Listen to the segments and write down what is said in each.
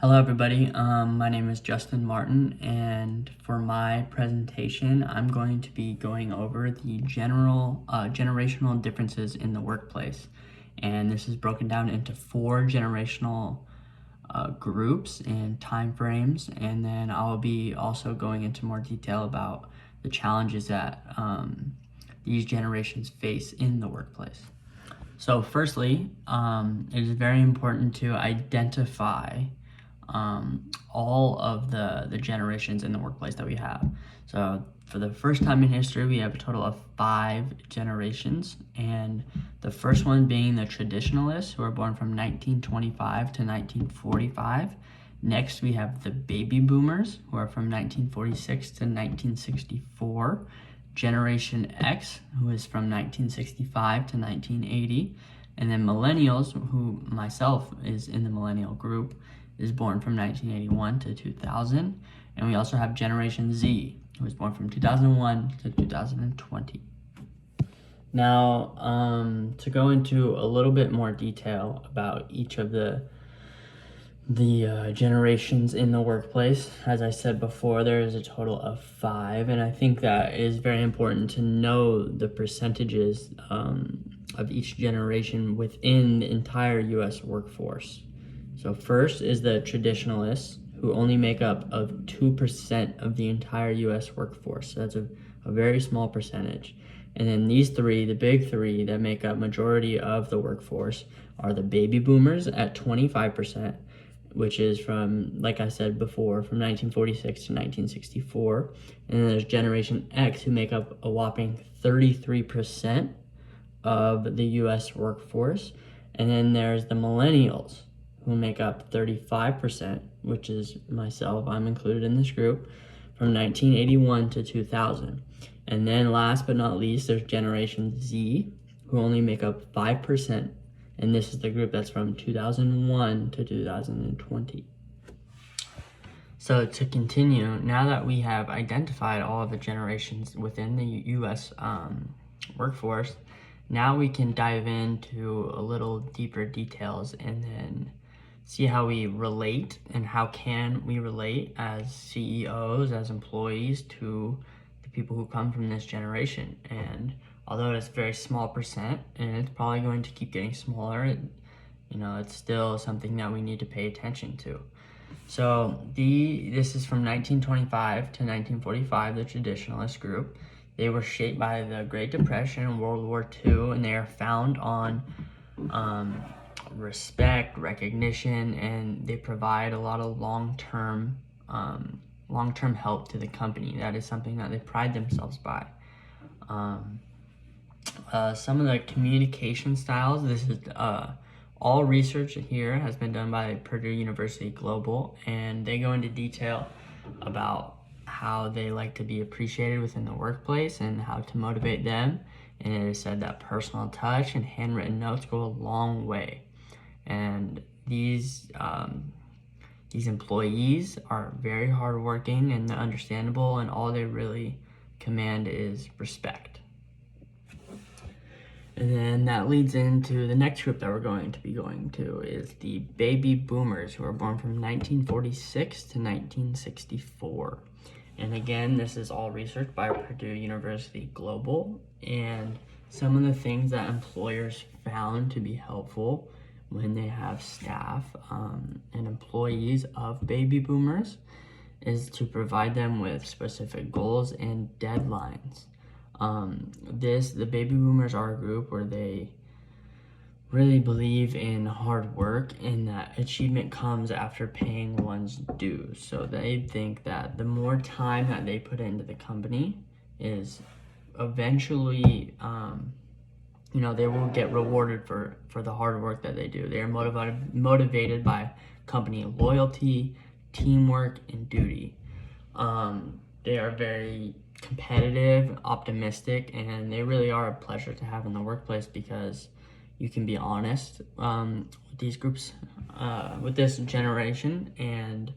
Hello everybody, my name is Justin Martin, and for my presentation I'm going to be going over the generational differences in the workplace. And this is broken down into 4 generational groups and time frames, and then I'll be also going into more detail about the challenges that these generations face in the workplace. So firstly, it is very important to identify all of the generations in the workplace that we have. So for the first time in history, we have a total of 5 generations, and the first one being the traditionalists, who are born from 1925 to 1945. Next, we have the baby boomers, who are from 1946 to 1964. Generation X, who is from 1965 to 1980. And then millennials, who myself is in the millennial group, is born from 1981 to 2000. And we also have Generation Z, who was born from 2001 to 2020. Now, to go into a little bit more detail about each of the generations in the workplace. As I said before, there is a total of 5, and I think that it is very important to know the percentages of each generation within the entire U.S. workforce. So first is the traditionalists, who only make up of 2% of the entire U.S. workforce. So that's a very small percentage. And then these 3, the big 3 that make up majority of the workforce, are the baby boomers at 25%, which is from, like I said before, from 1946 to 1964. And then there's Generation X, who make up a whopping 33% of the U.S. workforce. And then there's the millennials, who make up 35%, which is myself. I'm included in this group, from 1981 to 2000. And then last but not least, there's Generation Z, who only make up 5%. And this is the group that's from 2001 to 2020. So to continue, now that we have identified all of the generations within the U.S. Workforce, now we can dive into a little deeper details and then see how we relate and how can we relate as CEOs, as employees, to the people who come from this generation. And although it's a very small percent, and it's probably going to keep getting smaller, it's still something that we need to pay attention to. So this is from 1925 to 1945, the traditionalist group. They were shaped by the Great Depression and World War II, and they are found on respect, recognition, and they provide a lot of long-term help to the company. That is something that they pride themselves by. Some of the communication styles, this is all research here has been done by Purdue University Global, and they go into detail about how they like to be appreciated within the workplace and how to motivate them. And it is said that personal touch and handwritten notes go a long way. And these employees are very hardworking and understandable, and all they really command is respect. And then that leads into the next group that we're going to be going to is the baby boomers, who are born from 1946 to 1964. And again, this is all research by Purdue University Global. And some of the things that employers found to be helpful when they have staff and employees of baby boomers is to provide them with specific goals and deadlines. The baby boomers are a group where they really believe in hard work and that achievement comes after paying one's dues. So they think that the more time that they put into the company is eventually, they will get rewarded for the hard work that they do. They are motivated by company loyalty, teamwork, and duty. They are very competitive, optimistic, and they really are a pleasure to have in the workplace because you can be honest with these groups, with this generation, and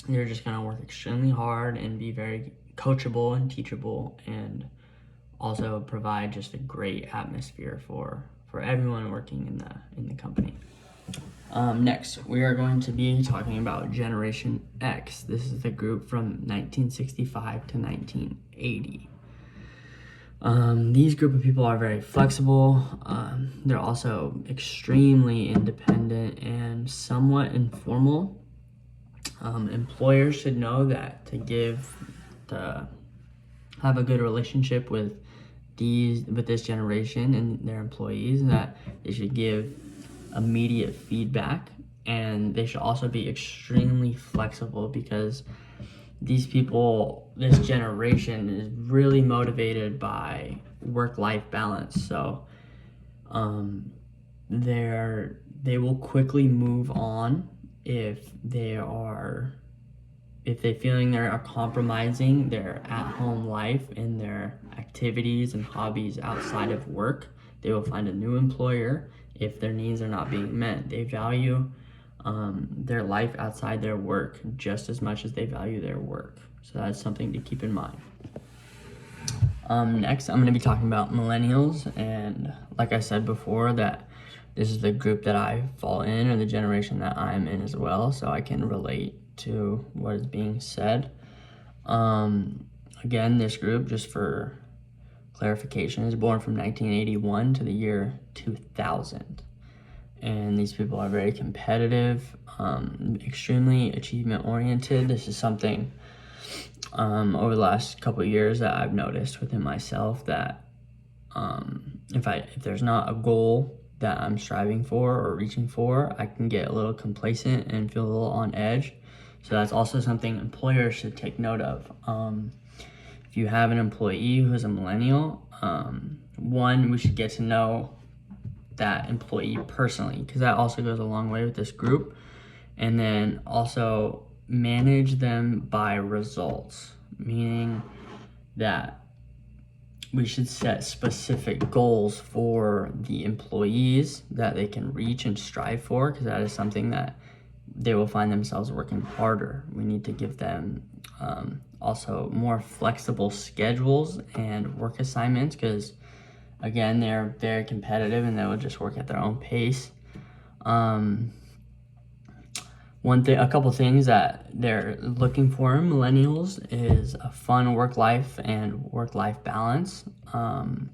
they're just going to work extremely hard and be very coachable and teachable, and also provide just a great atmosphere for everyone working in the company. Next, we are going to be talking about Generation X. This is the group from 1965 to 1980. These group of people are very flexible. They're also extremely independent and somewhat informal. Employers should know that to have a good relationship with this generation and their employees, and that they should give immediate feedback, and they should also be extremely flexible, because these people, this generation, is really motivated by work-life balance. So they will quickly move on if they feeling they are compromising their at-home life and their activities and hobbies outside of work. They will find a new employer if their needs are not being met. They value their life outside their work just as much as they value their work. So that's something to keep in mind. Next, I'm going to be talking about millennials, and like I said before, that this is the group that I fall in, or the generation that I'm in as well, so I can relate to what is being said. Again, this group, just for clarification, is born from 1981 to the year 2000. And these people are very competitive, extremely achievement oriented. This is something over the last couple of years that I've noticed within myself, that if there's not a goal that I'm striving for or reaching for, I can get a little complacent and feel a little on edge. So that's also something employers should take note of. If you have an employee who's a millennial, one, we should get to know that employee personally, because that also goes a long way with this group. And then also manage them by results, meaning that we should set specific goals for the employees that they can reach and strive for, because that is something that they will find themselves working harder. We need to give them also more flexible schedules and work assignments, because again, they're very competitive and they will just work at their own pace. A couple things that they're looking for in millennials is a fun work-life and work-life balance. And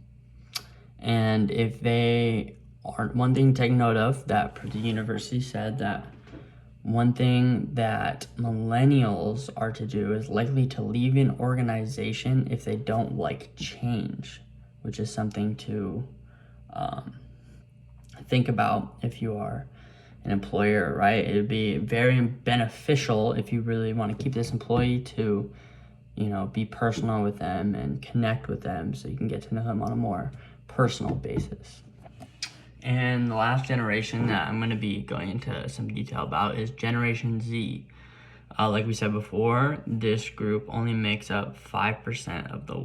if they aren't, one thing to take note of, that Purdue University said that one thing that millennials are to do is likely to leave an organization if they don't like change, which is something to think about if you are an employer, right? It would be very beneficial if you really want to keep this employee to, be personal with them and connect with them, so you can get to know them on a more personal basis. And the last generation that I'm going to be going into some detail about is Generation Z. Like we said before, this group only makes up 5% of the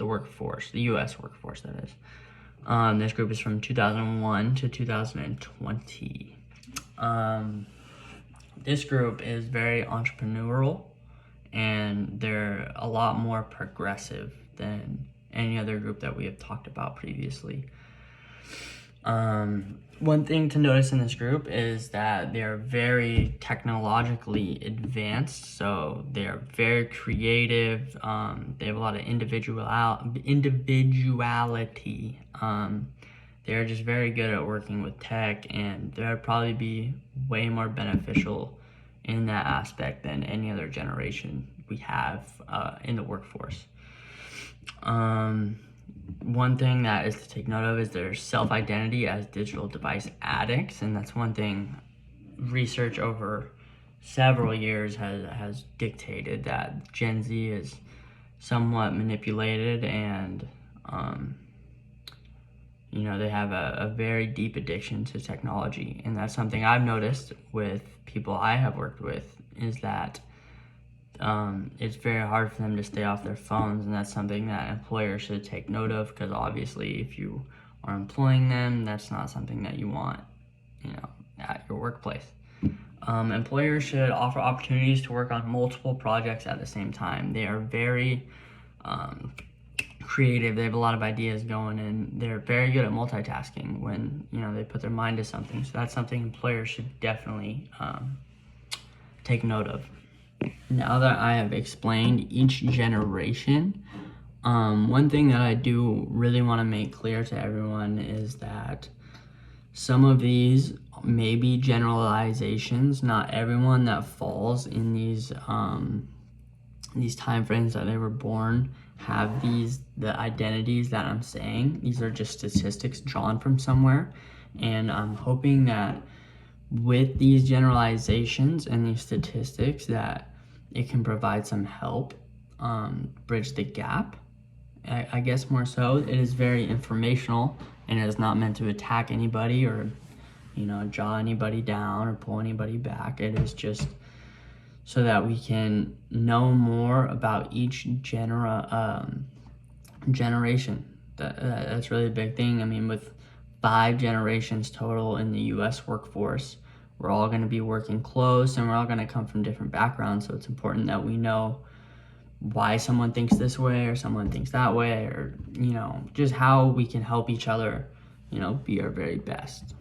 workforce, the U.S. workforce, that is. This group is from 2001 to 2020. This group is very entrepreneurial, and they're a lot more progressive than any other group that we have talked about previously. One thing to notice in this group is that they're very technologically advanced, so they're very creative. They have a lot of individuality. They're just very good at working with tech, and they'll probably be way more beneficial in that aspect than any other generation we have in the workforce. One thing that is to take note of is their self-identity as digital device addicts, and that's one thing research over several years has dictated, that Gen Z is somewhat manipulated, and they have a very deep addiction to technology. And that's something I've noticed with people I have worked with, is that it's very hard for them to stay off their phones, and that's something that employers should take note of, because obviously if you are employing them, that's not something that you want, at your workplace. Employers should offer opportunities to work on multiple projects at the same time. They are very creative. They have a lot of ideas going, and they're very good at multitasking when they put their mind to something. So that's something employers should definitely take note of. Now that I have explained each generation, one thing that I do really want to make clear to everyone is that some of these may be generalizations. Not everyone that falls in these time frames that they were born have the identities that I'm saying. These are just statistics drawn from somewhere, and I'm hoping that with these generalizations and these statistics that it can provide some help, bridge the gap. I guess more so, it is very informational and it is not meant to attack anybody or draw anybody down or pull anybody back. It is just so that we can know more about each generation. That's really a big thing. I mean, with 5 generations total in the U.S. workforce, we're all going to be working close and we're all going to come from different backgrounds. So it's important that we know why someone thinks this way or someone thinks that way, or just how we can help each other be our very best.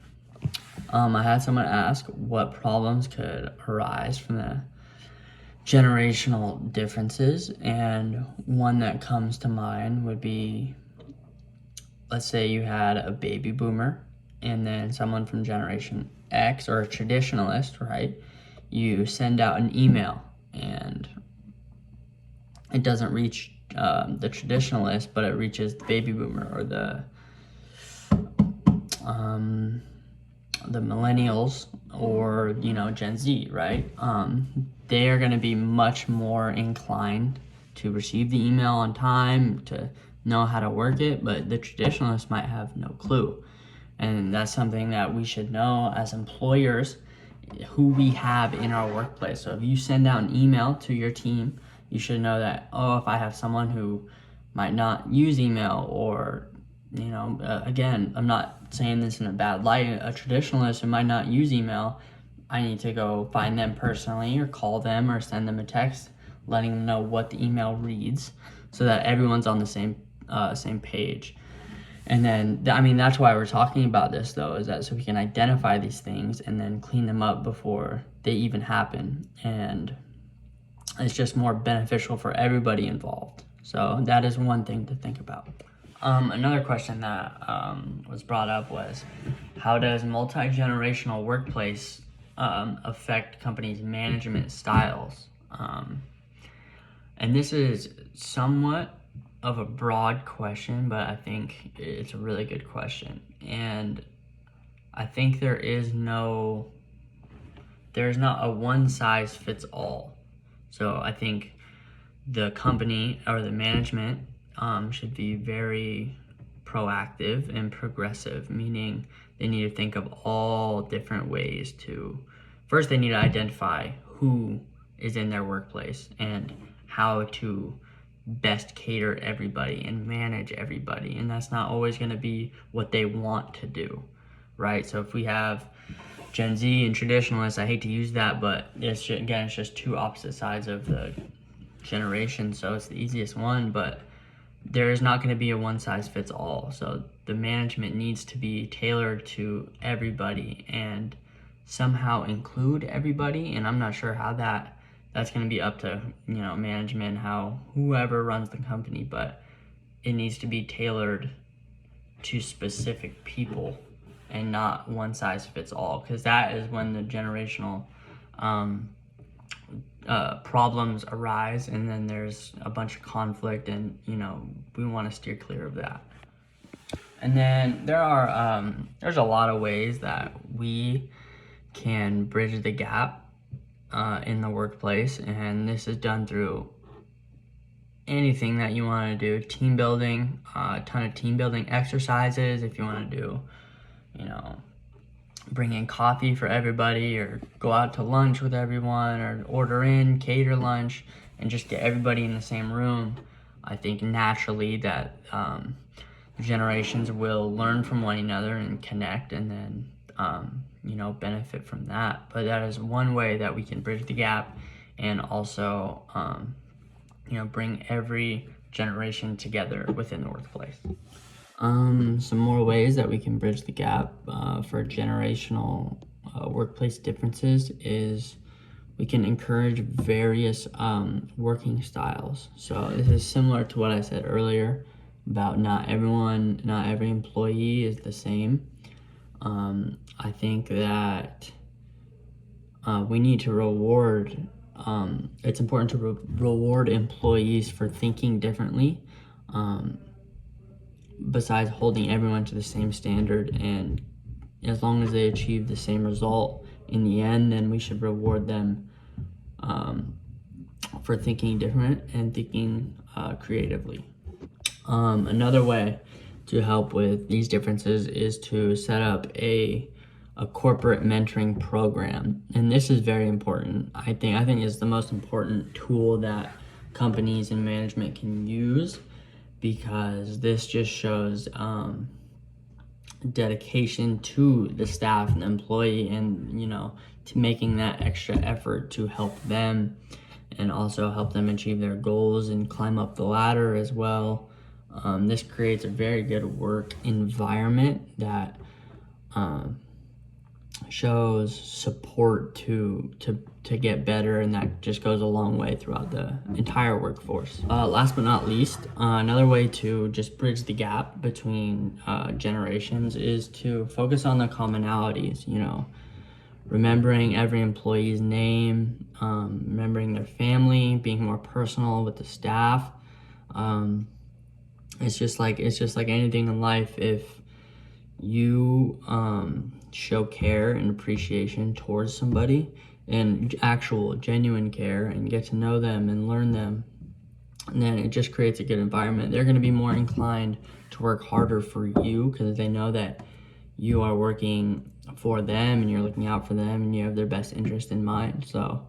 I had someone ask what problems could arise from the generational differences, and one that comes to mind would be, let's say you had a baby boomer and then someone from Generation X or a traditionalist, right? You send out an email and it doesn't reach the traditionalist, but it reaches the baby boomer or the millennials or Gen Z, right? They are going to be much more inclined to receive the email on time, to know how to work it, but the traditionalists might have no clue. And that's something that we should know as employers, who we have in our workplace. So if you send out an email to your team, you should know that, if I have someone who might not use email, or again, I'm not saying this in a bad light, a traditionalist who might not use email, I need to go find them personally or call them or send them a text letting them know what the email reads, so that everyone's on the same page. And then, that's why we're talking about this, though, is that so we can identify these things and then clean them up before they even happen. And it's just more beneficial for everybody involved. So that is one thing to think about. Another question that was brought up was, how does multi-generational workplace affect companies' management styles? And this is somewhat of a broad question, but I think it's a really good question. And I think there's not a one size fits all. So I think the company or the management should be very proactive and progressive, meaning they need to think of all different ways to, first they need to identify who is in their workplace and how to best cater everybody and manage everybody. And that's not always going to be what they want to do, right? So if we have Gen Z and traditionalists, I hate to use that, but it's just two opposite sides of the generation, so it's the easiest one, but there is not going to be a one size fits all. So the management needs to be tailored to everybody and somehow include everybody, and I'm not sure how that's going to be up to management, how whoever runs the company, but it needs to be tailored to specific people and not one size fits all, because that is when the generational problems arise, and then there's a bunch of conflict, and we want to steer clear of that. And then there's a lot of ways that we can bridge the gap in the workplace, and this is done through anything that you want to do. Team building, a ton of team building exercises if you want to do bring in coffee for everybody, or go out to lunch with everyone, or order in, cater lunch, and just get everybody in the same room. I think naturally that generations will learn from one another and connect, and then benefit from that. But that is one way that we can bridge the gap, and also bring every generation together within the workplace. Some more ways that we can bridge the gap for generational workplace differences is we can encourage various working styles. So this is similar to what I said earlier about not every employee is the same. I think that we need to reward, it's important to reward employees for thinking differently, besides holding everyone to the same standard. And as long as they achieve the same result in the end, then we should reward them for thinking different and thinking creatively. Another way to help with these differences is to set up a corporate mentoring program. And this is very important. I think it's the most important tool that companies and management can use, because this just shows dedication to the staff and the employee, and to making that extra effort to help them and also help them achieve their goals and climb up the ladder as well. This creates a very good work environment that shows support to get better, and that just goes a long way throughout the entire workforce. Last but not least, another way to just bridge the gap between generations is to focus on the commonalities, remembering every employee's name, remembering their family, being more personal with the staff. It's just like anything in life. If you show care and appreciation towards somebody, and actual genuine care, and get to know them and learn them, and then it just creates a good environment. They're going to be more inclined to work harder for you, because they know that you are working for them and you're looking out for them and you have their best interest in mind. So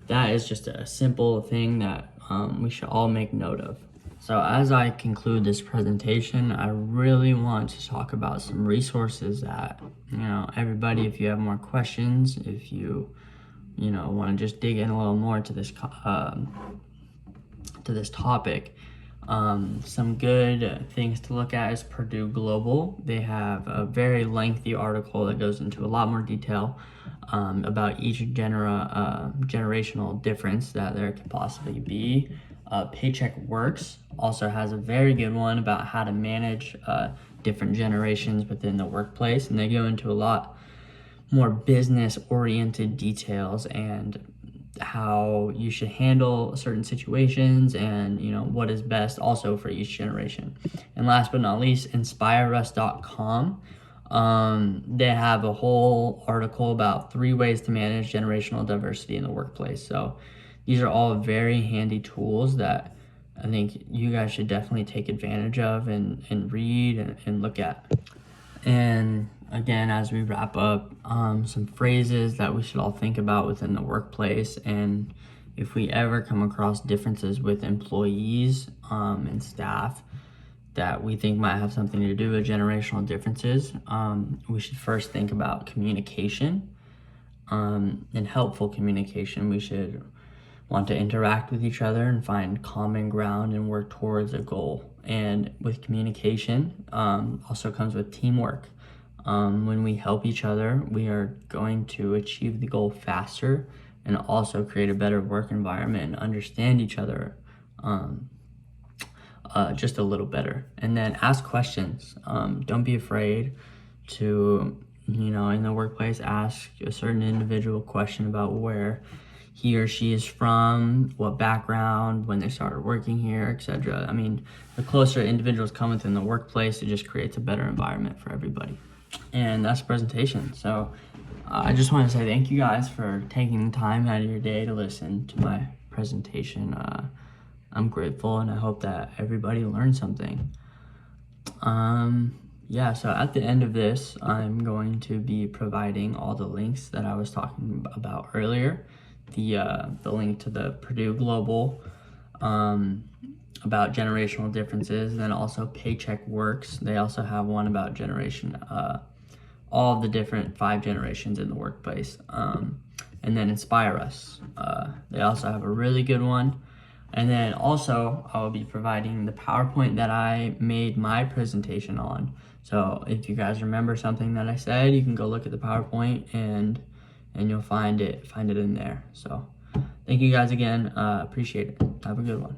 that is just a simple thing that we should all make note of. So as I conclude this presentation, I really want to talk about some resources that, everybody, if you have more questions, if you, want to just dig in a little more to this topic, some good things to look at is Purdue Global. They have a very lengthy article that goes into a lot more detail about each generational difference that there could possibly be. Paycheck Works also has a very good one about how to manage different generations within the workplace, and they go into a lot more business-oriented details and how you should handle certain situations, and what is best also for each generation. And last but not least, InspireUs.com. They have a whole article about 3 ways to manage generational diversity in the workplace. So these are all very handy tools that I think you guys should definitely take advantage of and read and look at. And again, as we wrap up, some phrases that we should all think about within the workplace. And if we ever come across differences with employees and staff that we think might have something to do with generational differences, we should first think about communication and helpful communication. We should want to interact with each other and find common ground and work towards a goal. And with communication also comes with teamwork. When we help each other, we are going to achieve the goal faster and also create a better work environment and understand each other just a little better. And then ask questions. Don't be afraid to, in the workplace, ask a certain individual question about where he or she is from, what background, when they started working here, etc. I mean, the closer individuals come within the workplace, it just creates a better environment for everybody. And that's the presentation. So I just want to say thank you guys for taking the time out of your day to listen to my presentation. I'm grateful, and I hope that everybody learned something. So at the end of this, I'm going to be providing all the links that I was talking about earlier. The link to the Purdue Global about generational differences, and then also Paycheck Works. They also have one about all of the different 5 generations in the workplace. And then Inspire Us. They also have a really good one And then also I will be providing the PowerPoint that I made my presentation on. So if you guys remember something that I said, you can go look at the PowerPoint and you'll find it in there. So thank you guys again. Appreciate it. Have a good one.